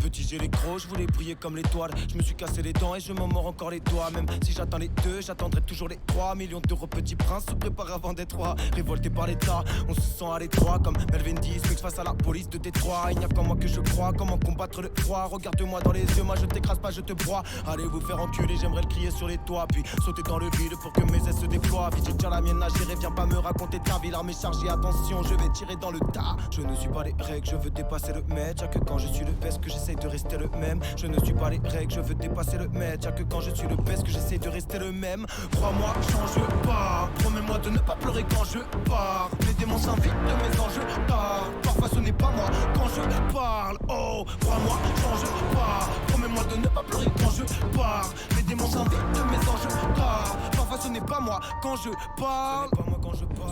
Petit j'ai les crocs, je voulais briller comme l'étoile. Je me suis cassé les dents et je m'en mords encore les doigts. Même si j'attends les deux, j'attendrai toujours les 3 millions d'euros. Petit prince se prépare avant d'être roi. Révolté par l'état, on se sent à l'étroit. Comme Melvin dit, face à la police de Détroit. Il n'y a qu'en moi que je crois, comment combattre le froid. Regarde-moi dans les yeux, moi je t'écrase pas, je te broie. Allez vous faire enculer, j'aimerais le crier sur les toits. Puis sauter dans le vide pour que mes ailes se déploient. Vite j'ai déjà la mienne à gérer, viens pas me raconter ta vie. L'arme est chargée, attention, je vais tirer dans le tas. Je ne suis pas les règles, je veux dépasser le maître. Y'a que quand je suis le best que j'essaye de rester le même. Je ne suis pas les règles, je veux dépasser le maître. Y'a que quand je suis le best que j'essaye de rester le même. Crois-moi, change pas. Promets-moi de ne pas pleurer quand je pars. Les démons s'invitent de mes enjeux tard. Parfois ce n'est pas moi quand je parle. Oh, crois-moi, change pas. Promets-moi de ne pas pleurer quand je pars. Les démons s'invitent de mes enjeux tard. Parfois ce n'est pas moi quand je parle.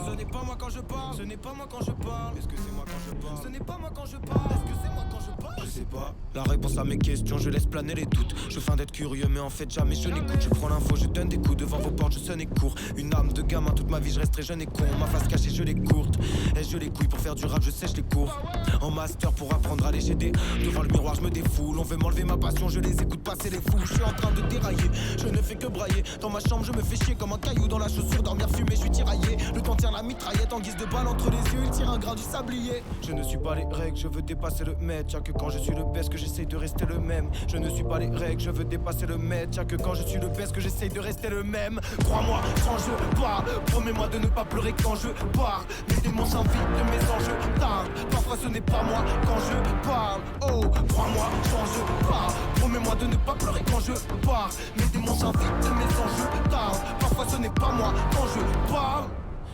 Ce n'est pas moi quand je parle. Ce n'est pas moi quand je parle. Est-ce que c'est moi quand je parle? Ce n'est pas moi quand je parle. Est-ce que c'est moi quand je parle? Je sais pas. La réponse à mes questions, je laisse planer les doutes. Je feins d'être curieux, mais en fait jamais je n'écoute. Je prends l'info, je donne des coups devant vos portes, je sonne et cours. Une âme de gamin, toute ma vie je resterai jeune et con. Ma face cachée, je les courte. Et je les couilles pour faire du rap, je sèche les cours. En master pour apprendre à les jeter. Devant le miroir, je me défoule. On veut m'enlever ma passion, je les écoute passer les fous. Je suis en train de dérailler, je ne fais que brailler. Dans ma chambre, je me fais chier comme un caillou dans la chaussure. Dormir fumé, je suis tiraillé. Le temps tire la mitraillette en guise de balle entre les yeux. Il tire un grain du sablier. Je ne suis pas les règles, je veux dépasser le maître. Y'a que quand je suis le best que j'essaye de rester le même. Je ne suis pas les règles, je veux dépasser le maître. Y'a que quand je suis le best que j'essaye de rester le même. Crois-moi, change pas. Promets-moi de ne pas pleurer quand je pars. Les démons s'invitent de mes enjeux tard. Parfois ce n'est pas moi quand je parle. Oh, crois-moi, change pas. Promets-moi de ne pas pleurer quand je pars. Mes démons s'invitent de mes enjeux tard. Parfois ce n'est pas moi quand je parle.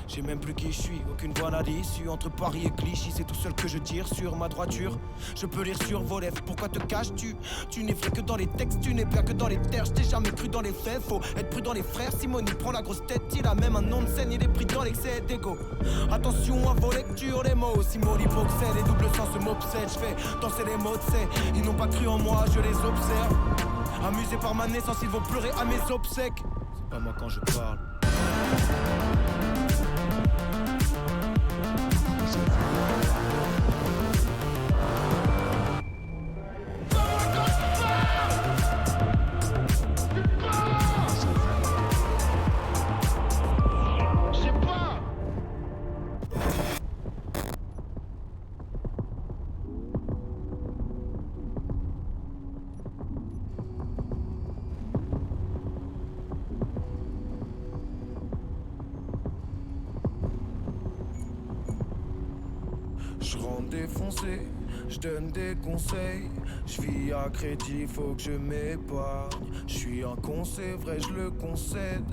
J'ai même plus qui je suis, aucune voie n'a l'issue. Entre Paris et Clichy, c'est tout seul que je tire sur ma droiture. Je peux lire sur vos lèvres, pourquoi te caches-tu? Tu n'es vrai que dans les textes, tu n'es bien que dans les terres. Je t'ai jamais cru dans les faits, faut être prudent les frères. Simone il prend la grosse tête, il a même un nom de scène. Il est pris dans l'excès d'ego. Attention à vos lectures, les mots. Simone il boxait, les doubles sens m'obsèdent. Je fais danser les mots de c'est. Ils n'ont pas cru en moi, je les observe. Amusés par ma naissance, ils vont pleurer à mes obsèques. C'est pas moi quand je parle. Je rentre défoncé, je donne des conseils. Je vis à crédit, faut que je m'épargne. Je suis un con, c'est vrai, je le concède.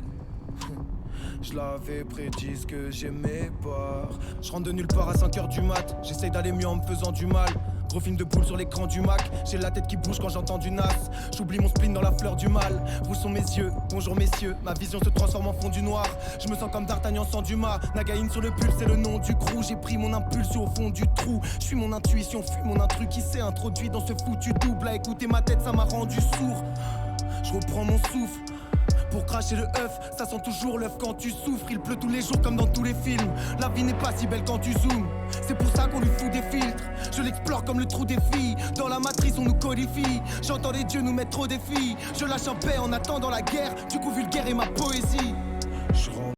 Je l'avais prédit ce que j'aimais pas. Je rentre de nulle part à 5h du mat. J'essaye d'aller mieux en me faisant du mal. Gros film de boule sur l'écran du Mac. J'ai la tête qui bouge quand j'entends du nas. J'oublie mon spleen dans la fleur du mal. Vous sont mes yeux, bonjour messieurs. Ma vision se transforme en fond du noir. Je me sens comme D'Artagnan sans Dumas. Nagaïne sur le pulse, c'est le nom du crew. J'ai pris mon impulsion au fond du trou. Je suis mon intuition, fuis mon intrus qui s'est introduit dans ce foutu double. À écouter ma tête, ça m'a rendu sourd. Je reprends mon souffle. Pour cracher le œuf, ça sent toujours l'œuf quand tu souffres. Il pleut tous les jours comme dans tous les films. La vie n'est pas si belle quand tu zoomes. C'est pour ça qu'on lui fout des filtres. Je l'explore comme le trou des filles. Dans la matrice on nous codifie. J'entends les dieux nous mettre au défi. Je lâche en paix en attendant la guerre. Du coup vulgaire est ma poésie. Je rentre